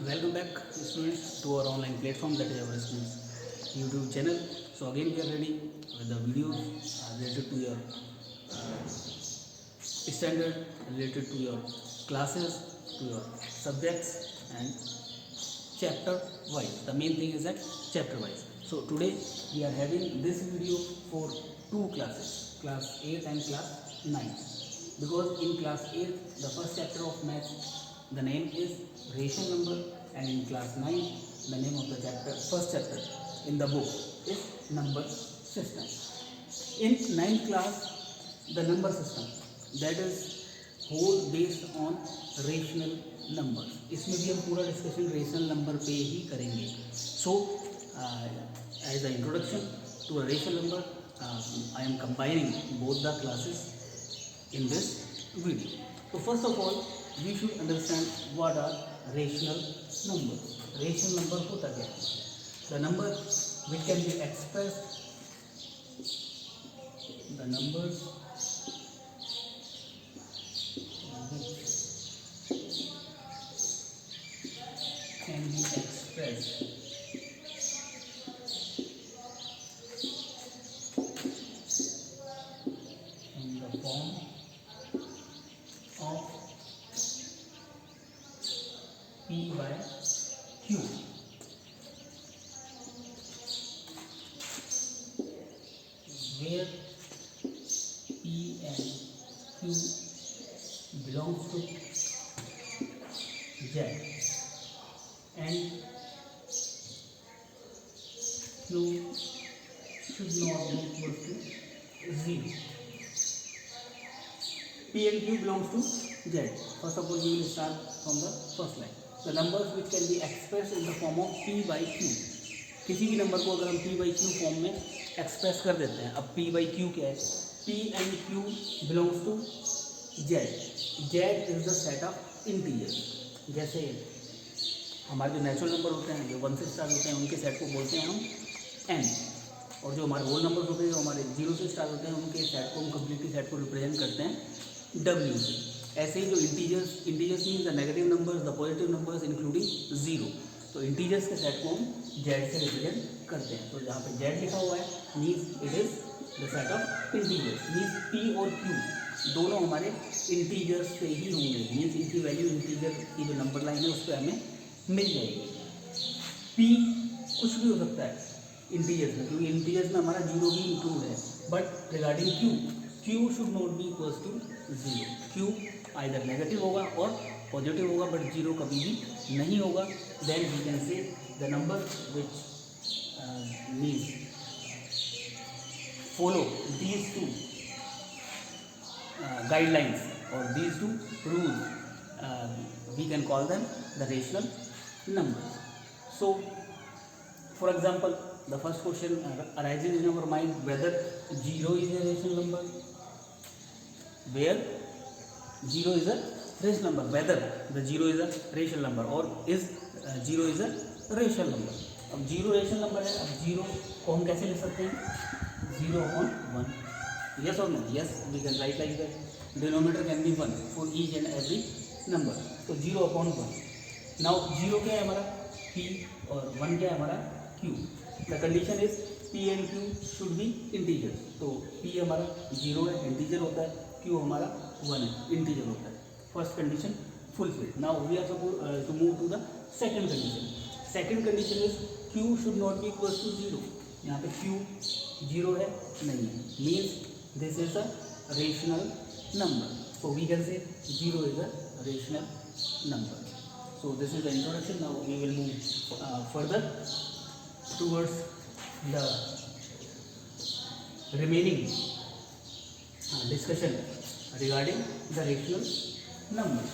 Welcome back, students, to our online platform, that is our school's YouTube channel. So again, we are ready with the videos related to your standard, related to your classes, to your subjects, and chapter wise. The main thing is that chapter wise. So today we are having this video for two classes, class 8 and class 9. Because in class 8, the first chapter of math, the name is rational number, and in class 9, the name of the first chapter in the book is number system. In 9th class, the number system, that is whole based on rational numbers. इसमें भी हम पूरा discussion rational number पे ही करेंगे. So as an introduction to a rational number, I am combining both the classes in this video. So first of all, we should understand what are rational numbers. Rational number होता क्या है? The number which can be expressed, the numbers which can be expressed in the form of P by Q. Where P and Q belongs to Z and Q should not be equal to 0. P and Q belongs to Z. First of all, we will start from the first line. The numbers which can be expressed in the form of P by Q. किसी भी number को अगर हम P by Q form में express कर देते हैं. अब P by Q क्या है? P and Q belongs to Z. Z is the set of integers. जैसे हमारे जो नेचुरल नंबर होते हैं, जो 1 से स्टार्ट होते हैं, उनके सेट को बोलते हैं हम n. और जो हमारे होल नंबर होते हैं, जो हमारे 0 से स्टार्ट होते हैं, उनके सेट को हम कंप्लीटली सेट को रिप्रेजेंट करते हैं W से. ऐसे ही जो integers mean the negative numbers, the positive numbers including 0. तो इंटीजर्स के सेट को हम Z से रिप्रेजेंट करते हैं. तो जहाँ पे Z लिखा हुआ है means it is the set of integers. Means P और Q दोनों हमारे इंटीजर्स से ही होंगे. मीन्स इनकी वैल्यू इंटीजर की जो नंबर लाइन है उस पर हमें मिल जाएगी. P कुछ भी हो सकता है इंटीजर्स में, क्योंकि इंटीजर्स में हमारा 0 भी इंक्लूड है. But regarding Q should not be equals to 0. Q either negative होगा और पॉजिटिव होगा, बट 0 कभी भी नहीं होगा. Then we can say the number which means follow these two guidelines or these two rules, we can call them the rational numbers. So for example, the first question arises in our mind whether 0 is a rational number. Where 0 is a rational number, whether the 0 is a rational number or is 0 is a rational number. अब 0 rational number है. अब 0 को हम कैसे लिख सकते हैं? 0 on 1. Yes or no? Yes, we can write like that. Denominator can be 1 for each and every number. So 0 upon 1. Now 0 क्या है हमारा? P और 1 क्या है हमारा? Q. The condition is P and Q should be integers. तो P हमारा 0 है, इंटीजर होता है. Q हमारा 1 है, इंटीजर होता है. First condition fulfilled. Now we are supposed to move to the second condition. Second condition is Q should not be equal to 0. यहाँ पे Q 0 है, नहीं है. Means this is a rational number. So we can say 0 is a rational number. So this is the introduction. Now we will move further towards the remaining discussion regarding the rational numbers.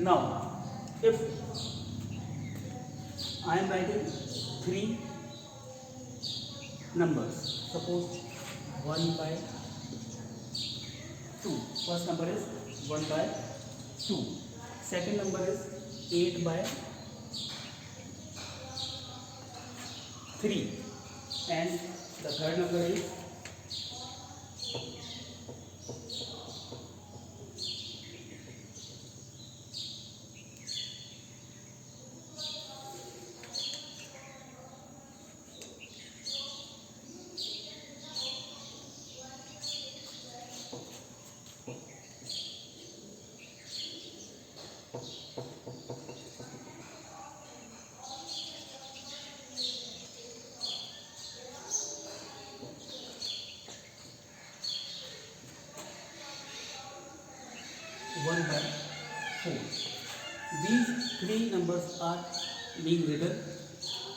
Now, if I am writing 3 numbers, suppose 1 by 2. First number is 1 by 2. Second number is 8 by 3. and the third number is 1/4. These three numbers are being written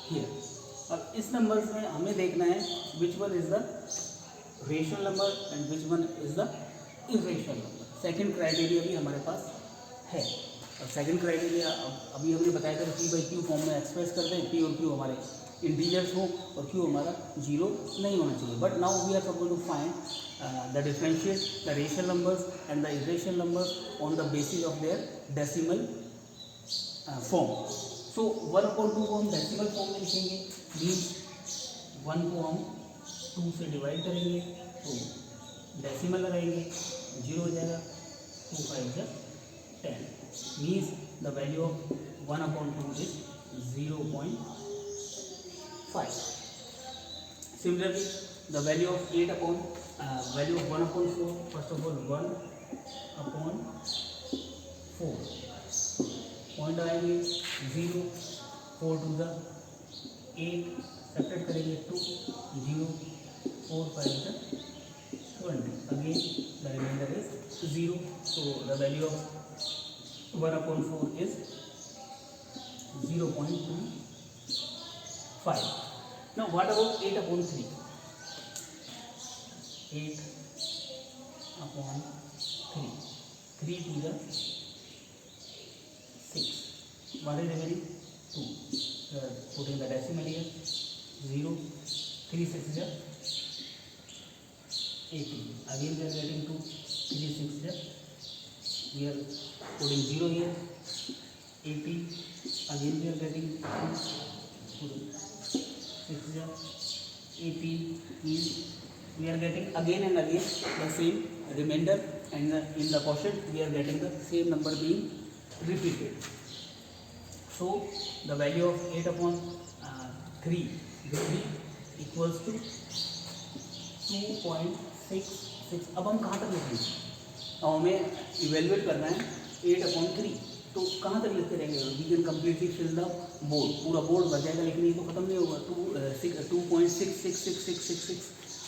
here. अब इस numbers में हमें देखना है which one is the rational number and which one is the irrational number. Second criteria भी हमारे पास है. और सेकंड क्राइटेरिया अभी हमने बताया था पी बाई क्यू फॉर्म में एक्सप्रेस करते हैं. पी और क्यू हमारे इंटीजर्स हो और क्यू हमारा जीरो नहीं होना चाहिए. But now we are going to find the differentiate the rational numbers and the irrational numbers on the basis of their decimal form. So 1/2 को हम डेसिमल फॉर्म में लिखेंगे. मीन्स 1 को हम 2 से डिवाइड करेंगे तो डेसिमल लगाएंगे, 0 हो जाएगा. 2 5 जा 10. Means the value of 1/2 is 0.5. Similarly, the value of 1/4, first of all 1/4 point आएंगे 0, 4 to the 8, सब्ट्रैक्ट करेंगे 2, 0, 4 5 the 20. Again the remainder is 0. So the value of 1/4 is 0.25. Now what about 8/3? 8/3, 3 to the 6. What is remaining? 2. Putting the decimal here. 0, 3 6 is 18. Again we are getting 2, 3 6 is we are putting 0 here. 80. Again we are getting 2, 6 is 18. Means we are getting again and again the same remainder, and in the quotient we are getting the same number being repeated. So the value of 8/3 will be equals to 2.66. अब हम कहाँ तक लिखेंगे? अब हमें evaluate करना है 8/3. तो कहाँ तक लिखते रहेंगे? We can completely fill the board. पूरा बोर्ड भर जाएगा लेकिन ये तो खत्म नहीं होगा. 2.666666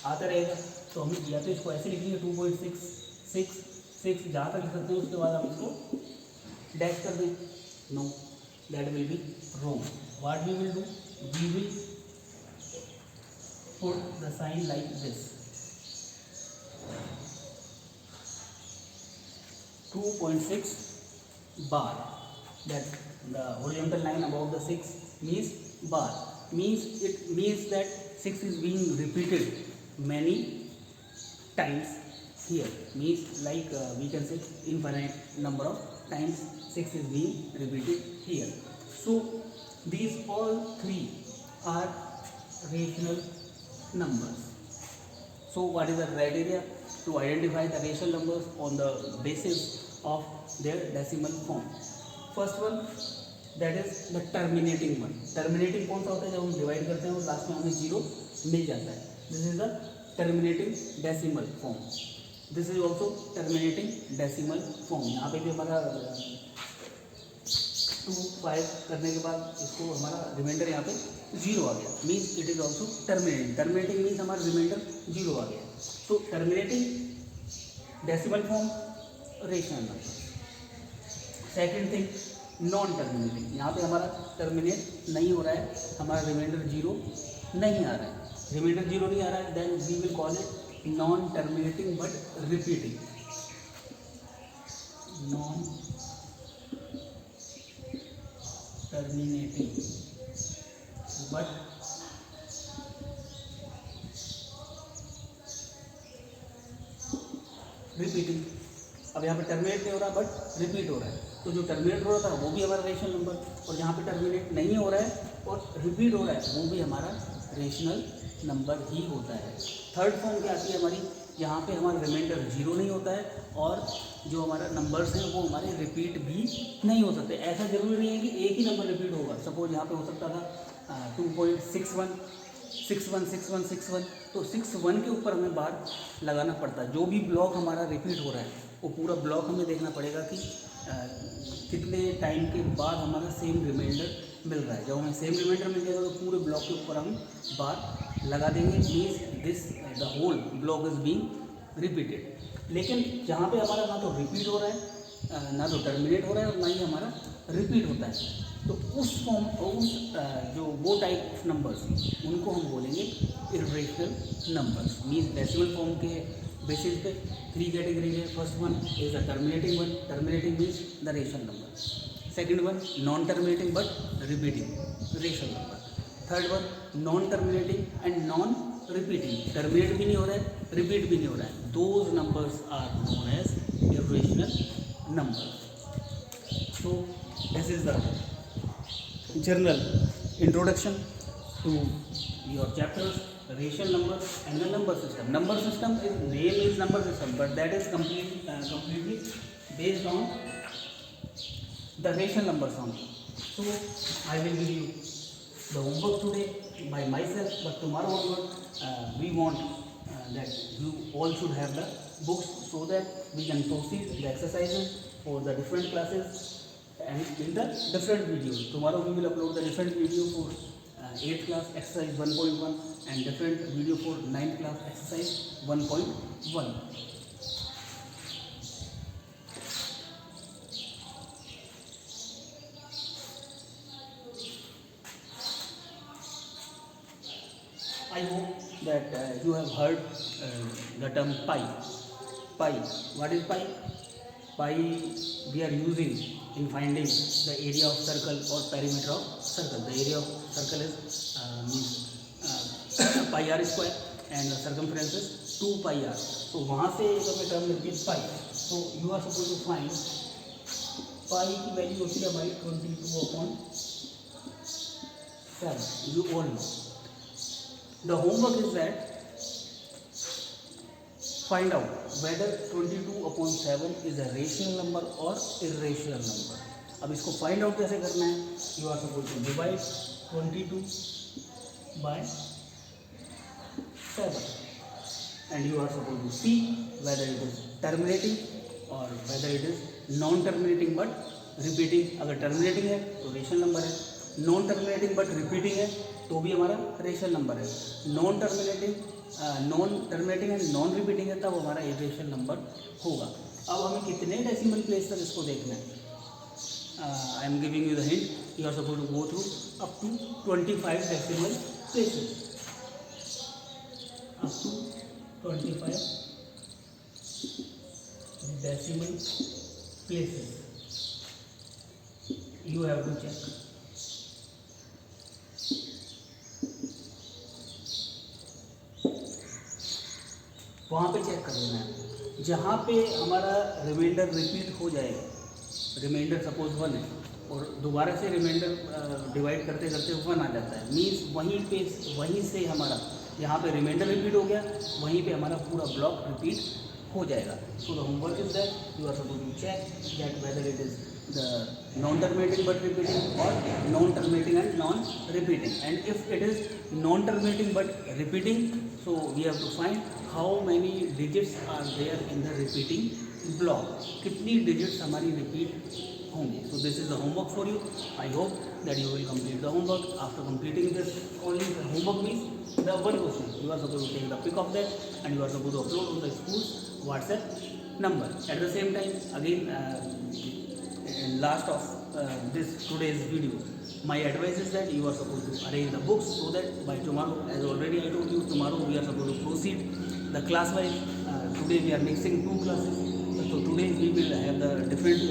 आता रहेगा. तो हम या तो इसको ऐसे लिखेंगे 2.666 जहाँ तक लिख सकते हैं, उसके बाद हम इसको डैश कर दें. No, that will be wrong. What we will do? We will put the sign like this. 2.6 bar, that the horizontal line above the 6 means bar, means it means that 6 is being repeated many times here. Means like we can say infinite number of times 6 is being repeated here. So these all three are rational numbers. So what is the criteria to identify the rational numbers on the basis of their decimal form? First one, that is the terminating one. Terminating कौन सा होता है? जब हम divide करते हैं और last में हमें 0 मिल जाता है. This is the terminating decimal form. This is also terminating decimal form. यहाँ पे भी हमारा 2 5 करने के बाद इसको हमारा रिमाइंडर यहाँ पे 0 आ गया. Means it is also terminating. Terminating means हमारा रिमाइंडर 0 आ गया. So terminating decimal form rational number. Second thing, non terminating. यहाँ पे हमारा टर्मिनेट नहीं हो रहा है, हमारा रिमाइंडर 0 नहीं आ रहा है. रिमाइंडर 0 नहीं आ रहा है, then we will call it non terminating but repeating. Non terminating but repeating. अब यहाँ पे टर्मिनेट नहीं हो रहा बट रिपीट हो रहा है. तो जो टर्मिनेट हो रहा था वो भी हमारा रेशनल नंबर, और जहाँ पे टर्मिनेट नहीं हो रहा है और रिपीट हो रहा है वो भी हमारा रेशनल नंबर ही होता है। थर्ड फॉर्म क्या आती है हमारी, यहाँ पे हमारा रिमाइंडर जीरो नहीं होता है और जो हमारा नंबर्स हैं वो हमारे रिपीट भी नहीं हो सकते। ऐसा जरूरी नहीं है कि एक ही नंबर रिपीट होगा। सपोज यहाँ पे हो सकता था 2.61 61 61 61, तो 61 के ऊपर हमें बार लगाना पड़ता है। जो भी ब्लॉक हमारा रिपीट हो रहा है वो पूरा ब्लॉक हमें देखना पड़ेगा कि कितने टाइम के बाद हमारा सेम रिमाइंडर मिल रहा है। जब हमें सेम रिमाइंडर मिल जाएगा तो पूरे ब्लॉक के ऊपर हम बार लगा देंगे, means this the whole block is being repeated. लेकिन जहाँ पे हमारा ना तो रिपीट हो रहा है ना तो टर्मिनेट हो रहा है और ना ही हमारा रिपीट होता है, तो उस फॉर्म जो वो टाइप ऑफ नंबर्स उनको हम बोलेंगे irrational numbers. Means decimal form के बेसिस पे 3 कैटेगरी है। First one is a terminating one, terminating means the rational number. Second one non terminating but repeating, rational number. Third one non terminating and non repeating, terminate भी नहीं हो रहा है, repeat भी नहीं हो रहा है। Those numbers are known as irrational number. So this is the general introduction to your chapters, rational number and the number system. Number system is name is number system, but that is completely based on the rational numbers only. So I will give you the homework today by myself, but tomorrow onward we want that you all should have the books so that we can proceed the exercises for the different classes and in the different videos. Tomorrow we will upload the different video for 8th class exercise 1.1 and different video for 9th class exercise 1.1. I hope that you have heard the term pi. Pi, what is pi? Pi we are using in finding the area of circle or perimeter of circle. The area of circle is pi r square and the circumference is 2 pi r. So वहाँ से एक हमें term मिलती है pi. So you are supposed to find pi की value होती है हमारी 22/7. You all know. The homework is that find out whether 22/7 is a rational number or irrational number. अब इसको फाइंड आउट कैसे करना है? You are suppose to divide 22/7 and you are supposed to see whether it is terminating or whether it is non terminating but repeating. अगर terminating है तो rational number है, non terminating but repeating है तो भी हमारा रेशनल नंबर है, non terminating and non repeating है तब हमारा इर्रेशनल नंबर होगा। अब हमें कितने डेसिमल प्लेस तक इसको देखना है? I am giving you the hint, you are suppose to go through up to 25 decimal places, up to 25 decimal places you have to check. वहाँ पे चेक कर लेना है जहाँ पे हमारा रिमाइंडर रिपीट हो जाएगा। रिमाइंडर सपोज 1 है और दोबारा से रिमाइंडर डिवाइड करते करते 1 आ जाता है, मीन्स वहीं से हमारा यहाँ पे रिमाइंडर रिपीट हो गया, वहीं पे हमारा पूरा ब्लॉक रिपीट हो जाएगा। So the homework is that you are suppose to check that whether it is the non-terminating but repeating or non-terminating and non-repeating. And if it is non-terminating but repeating, so we have to find how many digits are there in the repeating block. कितनी digits हमारी repeat होंगे. So this is the homework for you. I hope that you will complete the homework. After completing this, only the homework means the one question. You are supposed to take the pic of that and you are supposed to upload on the school's WhatsApp number. At the same time, again. In last of this today's video, my advice is that you are supposed to arrange the books so that by tomorrow, as already I told you, tomorrow we are supposed to proceed the class wise. Today we are mixing 2 classes, so today we will have the different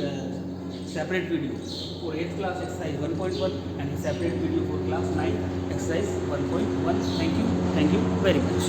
separate video for 8th class exercise 1.1 and a separate video for class 9 exercise 1.1. Thank you very much.